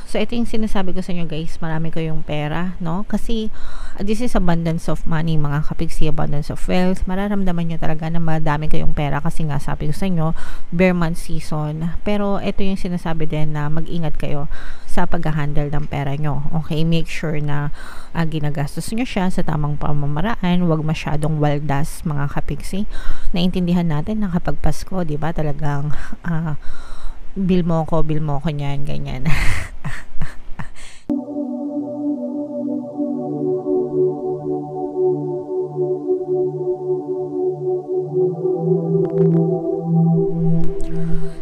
So, ito yung sinasabi ko sa inyo guys, marami kayong pera, no? Kasi, this is abundance of money, mga kapigsi, abundance of wealth. Mararamdaman nyo talaga na madami kayong pera kasi nga sabi ko sa inyo, bear month season. Pero, ito yung sinasabi din na mag-ingat kayo sa pag-handle ng pera nyo. Okay? Make sure na ginagastos nyo siya sa tamang pamamaraan. Huwag masyadong waldas, mga kapigsi. Naintindihan natin na kapag Pasko, di ba, talagang bill mo ko niyan, ganyan.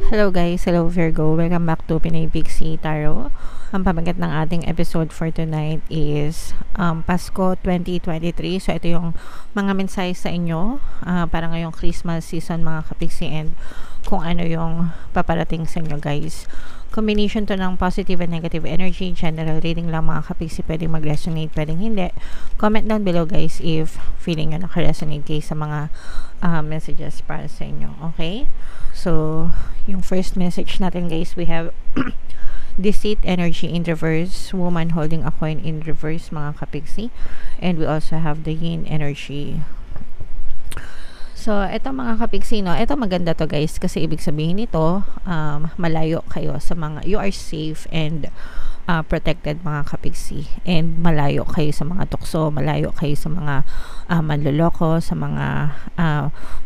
Hello guys, hello Virgo, welcome back to Pinay Pixie Tarot. Ang pamagat ng ating episode for tonight is Pasko 2023. So ito yung mga mensahe sa inyo para ngayong Christmas season, mga kapixie, and kung ano yung paparating sa inyo guys. Combination to ng positive and negative energy. General reading lang, mga kapixie. Pwedeng mag-resonate, pwedeng hindi. Comment down below guys if feeling nyo naka-resonate kayo sa mga messages para sa inyo. Okay? So, yung first message natin guys, we have Deceit energy in reverse, woman holding a coin in reverse, mga kapigsi. And we also have the yin energy. So, eto mga kapigsi, no? Eto maganda to guys kasi ibig sabihin nito, malayo kayo sa mga, you are safe and protected, mga kapigsi. And malayo kayo sa mga tukso, malayo kayo sa mga manloloko, sa mga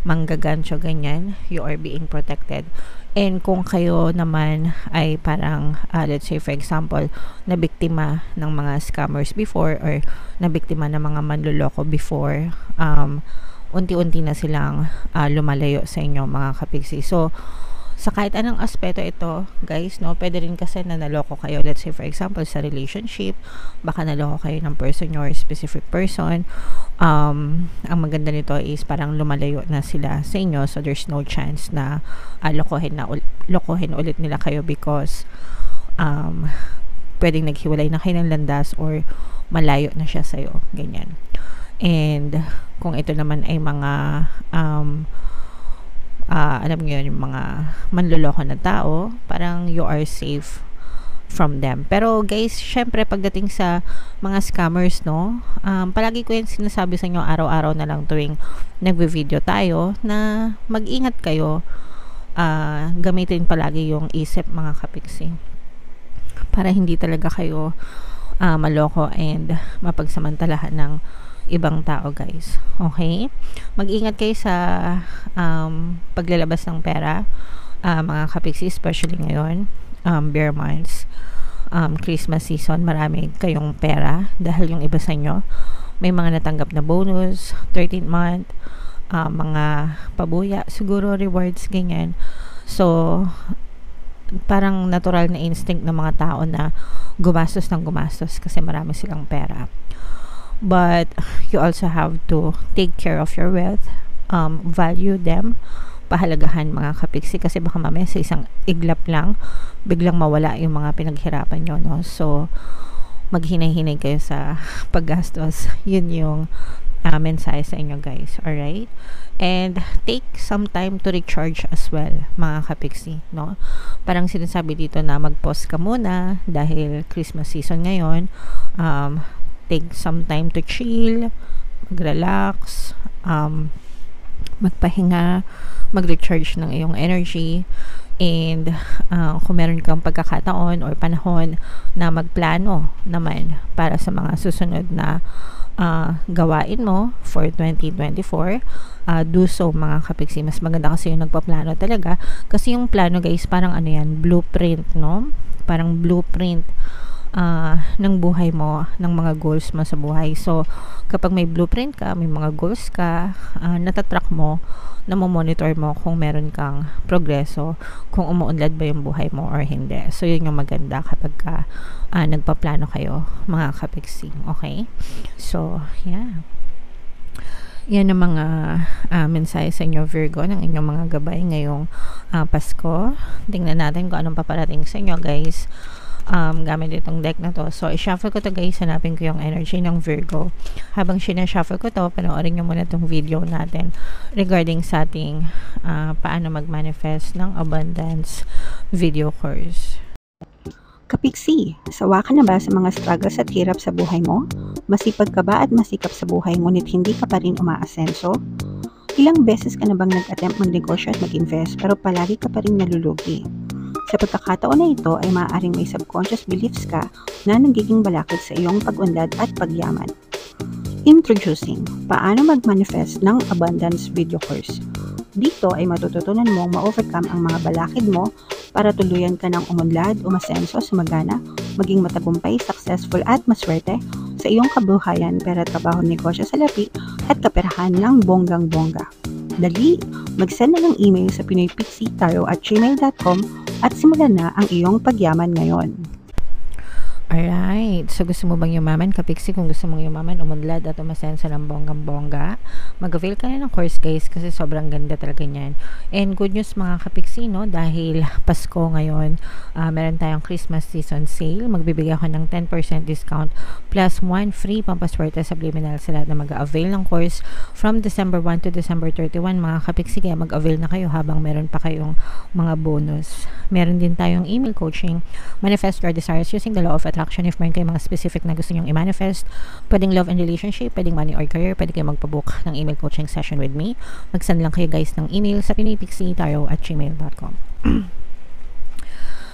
manggagancho, ganyan. You are being protected. And kung kayo naman ay parang, let's say for example, nabiktima ng mga scammers before or nabiktima ng mga manloloko before, unti-unti na silang lumalayo sa inyo, mga kapigsi. So, sa kahit anong aspeto ito, guys, no, pwede rin kasi na naloko kayo. Let's say, for example, sa relationship, baka naloko kayo ng person or specific person. Ang maganda nito is parang lumalayo na sila sa inyo. So, there's no chance na lokohin ulit nila kayo because pwedeng naghiwalay na kayo ng landas or malayo na siya sa'yo. Ganyan. And, kung ito naman ay mga alam niyo yung mga manloloko na tao, parang you are safe from them. Pero guys, syempre pagdating sa mga scammers, no, palagi ko yung sinasabi sa inyo araw-araw na lang tuwing nagve-video tayo na mag-ingat kayo, gamitin palagi yung isip, mga kapiksi, para hindi talaga kayo maloko and mapagsamantalahan ng ibang tao, guys. Okay? Mag-ingat kayo sa paglalabas ng pera, mga kapiksi, especially ngayon, bear months, Christmas season, marami kayong pera dahil yung iba sa inyo may mga natanggap na bonus, 13th month, mga pabuya, siguro rewards, ganyan. So, parang natural na instinct ng mga tao na gumastos ng gumastos kasi marami silang pera. But you also have to take care of your wealth, value them, pahalagahan, mga kapiksi, kasi baka mamaya sa isang iglap lang biglang mawala yung mga pinaghirapan nyo, no? So maghinay-hinay kayo sa paggastos. Yun yung mensahe sa inyo, guys. Alright? And take some time to recharge as well, mga kapiksi, no? Parang sinasabi dito na mag-pause ka muna dahil Christmas season ngayon. Take some time to chill, mag-relax, magpahinga, mag-recharge ng iyong energy, and kung meron kang pagkakataon or panahon na magplano naman para sa mga susunod na gawain mo for 2024, do so, mga kapiksi. Mas maganda kasi yung nagpaplano talaga, kasi yung plano, guys, parang ano yan, blueprint, no? Parang blueprint ng buhay mo, ng mga goals mo sa buhay. So, kapag may blueprint ka, may mga goals ka, natatrack mo, namomonitor mo kung meron kang progreso, kung umuunlad ba yung buhay mo or hindi. So, yun yung maganda kapag nagpaplano kayo, mga kapiksi. Okay? So, yeah. Yan ang mga mensahe sa inyo, Virgo, ng inyong mga gabay ngayong Pasko. Tingnan natin kung anong paparating sa inyo, guys, gamit itong deck na to. So, i-shuffle ko to, guys. Hanapin ko yung energy ng Virgo. Habang sinashuffle ko to, panoorin nyo muna itong video natin regarding sa ating paano mag-manifest ng abundance video course. Kapiksi, sawa ka na ba sa mga struggles at hirap sa buhay mo? Masipag ka ba at masikap sa buhay ngunit hindi ka pa rin umaasenso? Ilang beses ka na bang nag-attempt magnegosyo at mag-invest pero palagi ka pa rin nalulugi? Sa pagkakataon na ito ay maaaring may subconscious beliefs ka na nagiging balakid sa iyong pag-unlad at pagyaman. Introducing, paano mag-manifest ng abundance video course. Dito ay matututunan mong ma-overcome ang mga balakid mo para tuluyan ka ng umunlad, umasenso, sumagana, maging matagumpay, successful at maswerte sa iyong kabuhayan, pera, trabaho, negosyo, salapi at kaperahan ng bonggang-bongga. Dali, mag-send na ng email sa pinoypixitaro@gmail.com at simulan na ang iyong pagyaman ngayon. Alright, so gusto mo bang yumaman, kapiksi? Kung gusto mong yumaman, umunlad at umasenso ng bonggang-bongga, mag-avail ka na ng course guys kasi sobrang ganda talaga niyan. And good news mga kapiksi, no? Dahil Pasko ngayon, meron tayong Christmas season sale. Magbibigay ako ng 10% discount plus 1 free pampaswerte subliminal sa lahat na mag-avail ng course from December 1 to December 31 mga kapiksi. Kaya mag-avail na kayo habang meron pa kayong mga bonus. Meron din tayong email coaching, manifest your desires using the law of attraction. If meron kayong mga specific na gusto nyong i-manifest, pwedeng love and relationship, pwedeng money or career, pwede kayong magpabook ng email coaching session with me. Mag-send lang kayo guys ng email sa pinoypixitaro@gmail.com.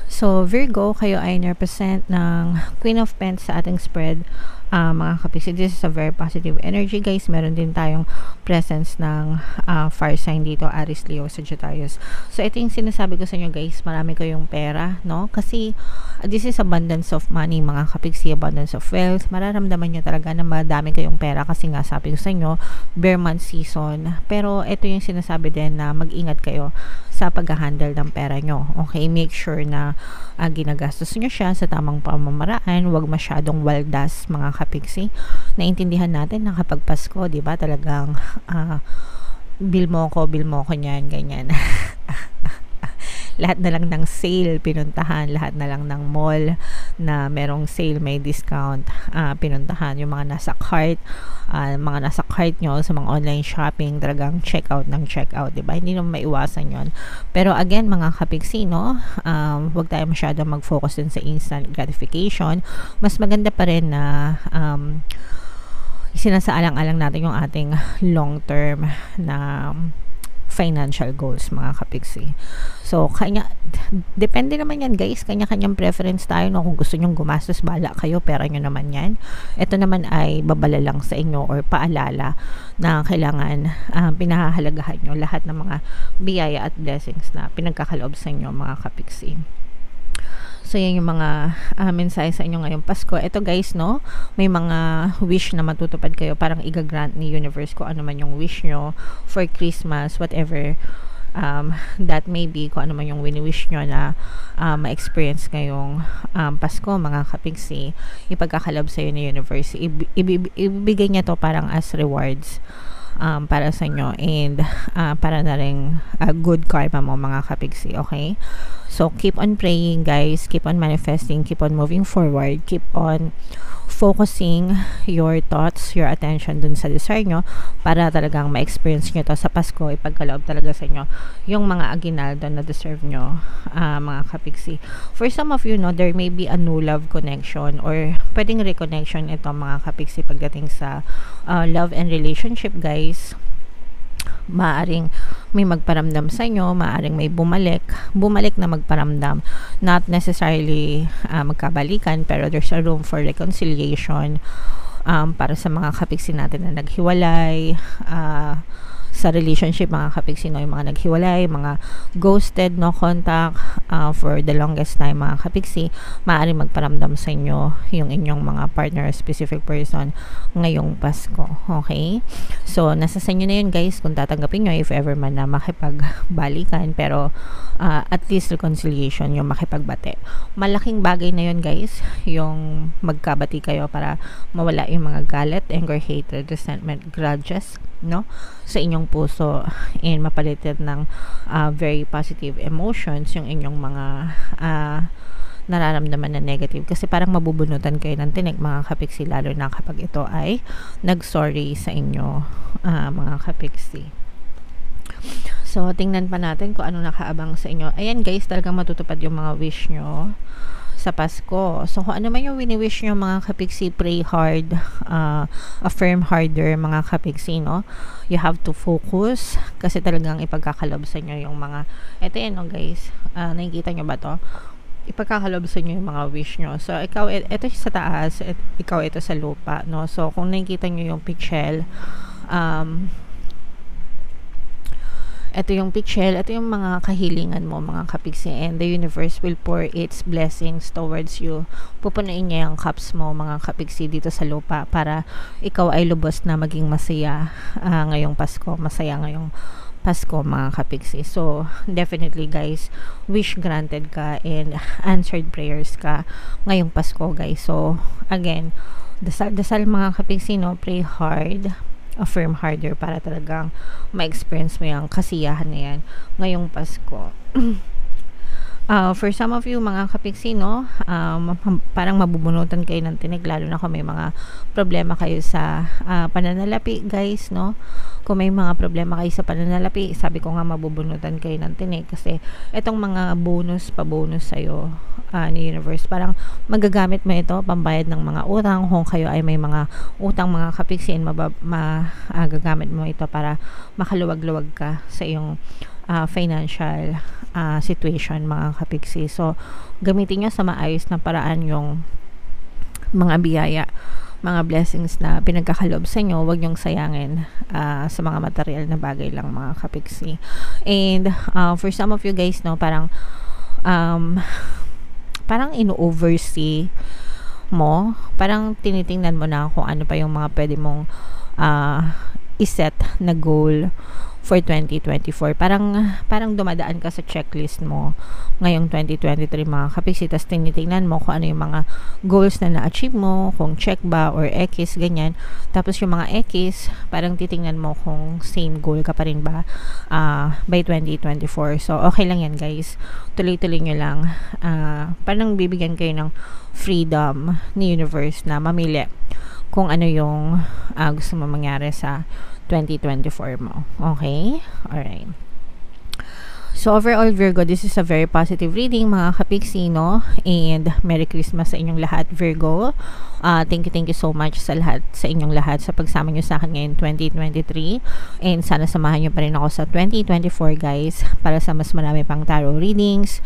So, Virgo, kayo ay represent ng Queen of Pentacles sa ating spread. Mga kapiksi, this is a very positive energy guys. Meron din tayong presence ng fire sign dito, Aries, Leo, Sagittarius. So ito yung sinasabi ko sa inyo guys, marami kayong pera, no? Kasi this is abundance of money mga kapiksi, abundance of wealth. Mararamdaman nyo talaga na madami kayong pera kasi nga sabi ko sa inyo, bear month season. Pero ito yung sinasabi din na mag-ingat kayo sa pag-handle ng pera nyo. Okay, make sure na ginagastos nyo siya sa tamang pamamaraan, huwag masyadong waldas mga kapiksi. Naintindihan natin na kapag Pasko, di ba, talagang bill mo ko niyan, ganyan. Lahat na lang ng sale pinuntahan, lahat na lang ng mall na merong sale, may discount, pinuntahan. Yung mga nasa cart, nyo sa mga online shopping, talagang checkout ng checkout, diba? Hindi naman maiwasan yon. Pero again, mga kapiksi, no, huwag tayo masyadong mag-focus dun sa instant gratification. Mas maganda pa rin na sinasaalang-alang natin yung ating long-term na financial goals mga kapiksi. So, depende naman yan guys, kanya-kanyang preference tayo, no? Kung gusto nyong gumastos, bala kayo, pera nyo naman yan. Ito naman ay babala lang sa inyo or paalala na kailangan pinahahalagahan nyo lahat ng mga biyaya at blessings na pinagkakaloob sa inyo mga kapiksi. So, yan yung mga mensahe sa inyo ngayong Pasko. Ito guys, no, may mga wish na matutupad kayo. Parang i-grant ni universe ko ano man yung wish nyo for Christmas, whatever that may be, kung ano man yung wini-wish nyo na ma-experience ngayong Pasko, mga kapiksi, ipagkakalab sa ni universe. Ibibigay niya to parang as rewards para sa inyo and para na rin good karma mo mga kapiksi, okay? So, keep on praying guys, keep on manifesting, keep on moving forward, keep on focusing your thoughts, your attention dun sa desire nyo para talagang ma-experience nyo to sa Pasko, ipagkaloob talaga sa inyo yung mga aginaldo na deserve nyo, mga kapiksi. For some of you, no, there may be a new love connection or pwedeng reconnection ito mga kapiksi pagdating sa love and relationship guys. Maaring may magparamdam sa inyo, maaring may bumalik na magparamdam, not necessarily magkabalikan, pero there's a room for reconciliation para sa mga kapiksi natin na naghiwalay, sa relationship mga kapiksi, no, yung mga naghiwalay, mga ghosted, no contact for the longest time mga kapiksi, maaaring magparamdam sa inyo yung inyong mga partner, specific person ngayong Pasko, okay? So, nasa sa inyo na yun guys kung tatanggapin nyo if ever man na makipagbalikan, pero at least reconciliation yung makipagbate. Malaking bagay na yun guys, yung magkabati kayo para mawala yung mga galit, anger, hatred, resentment, grudges, no, sa inyong puso and mapalitan ng very positive emotions yung inyong mga nararamdaman na negative, kasi parang mabubunutan kayo ng tinik mga kapiksi, lalo na kapag ito ay nag-sorry sa inyo mga kapiksi. So, tingnan pa natin kung ano nakaabang sa inyo. Ayan guys, talagang matutupad yung mga wish nyo sa Pasko. So, kung ano man yung wini-wish nyo mga kapiksi, pray hard, affirm harder mga kapiksi, no? You have to focus kasi talagang ipagkakalob sa inyo yung mga, eto yan, no, guys. Nakikita nyo ba to? Ipagkakalob sa inyo yung mga wish nyo. So, ikaw, ito sa taas, ikaw ito sa lupa, no? So, kung nakikita nyo yung pichel, ito yung pichel, ito yung mga kahilingan mo mga kapiksi, and the universe will pour its blessings towards you. Pupunuin niya yung cups mo mga kapiksi dito sa lupa para ikaw ay lubos na maging masaya ngayong Pasko, masaya ngayong Pasko mga kapiksi. So definitely guys, wish granted ka and answered prayers ka ngayong Pasko guys. So again, dasal mga kapiksi, no, pray hard, affirm harder para talagang ma-experience mo yung kasiyahan na yan ngayong Pasko. For some of you mga kapiksi, no, parang mabubunutan kayo ng tinig, lalo na kung may mga problema kayo sa pananalapi guys, no. Kung may mga problema kayo sa pananalapi, sabi ko nga mabubunutan kayo ng tinig kasi itong mga bonus sa'yo ni universe, parang magagamit mo ito pambayad ng mga utang. Kung kayo ay may mga utang mga kapiksi, magagamit mo ito para makaluwag-luwag ka sa iyong financial situation mga kapiksi. So gamitin nyo sa maayos na paraan yung mga biyaya, mga blessings na pinagkakalob sa inyo. Huwag nyong sayangin sa mga material na bagay lang mga kapiksi. And for some of you guys, no, parang ino-oversee mo, parang tinitingnan mo na kung ano pa yung mga pwede mong iset na goal for 2024. Parang dumadaan ka sa checklist mo ngayong 2023 mga kapiksi, tas tinitingnan mo kung ano yung mga goals na na-achieve mo, kung check ba or X, ganyan. Tapos yung mga X, parang titingnan mo kung same goal ka pa rin ba by 2024. So okay lang yan guys, tuloy-tuloy nyo lang. Parang bibigyan kayo ng freedom ni universe na mamili kung ano yung gusto mo mangyari sa 2024 mo. Okay? Alright. So overall Virgo, this is a very positive reading mga kapiksi, no? And Merry Christmas sa inyong lahat Virgo. Thank you so much sa inyong lahat sa pagsama nyo sa akin ngayon 2023, and sana samahan nyo pa rin ako sa 2024 guys para sa mas marami pang tarot readings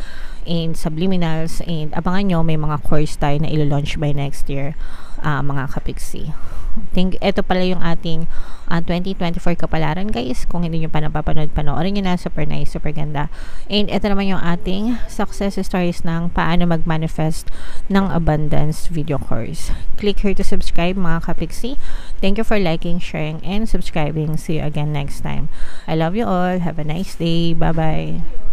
and subliminals, and abangan nyo, may mga course tayo na ilo-launch by next year mga kapiksi. Ito pala yung ating 2024 kapalaran guys. Kung hindi nyo pa napapanood, panoorin nyo na, super nice, super ganda. And ito naman yung ating success stories ng paano mag-manifest ng abundance video course. Click here to subscribe mga kapiksi. Thank you for liking, sharing, and subscribing. See you again next time. I love you all. Have a nice day. Bye bye.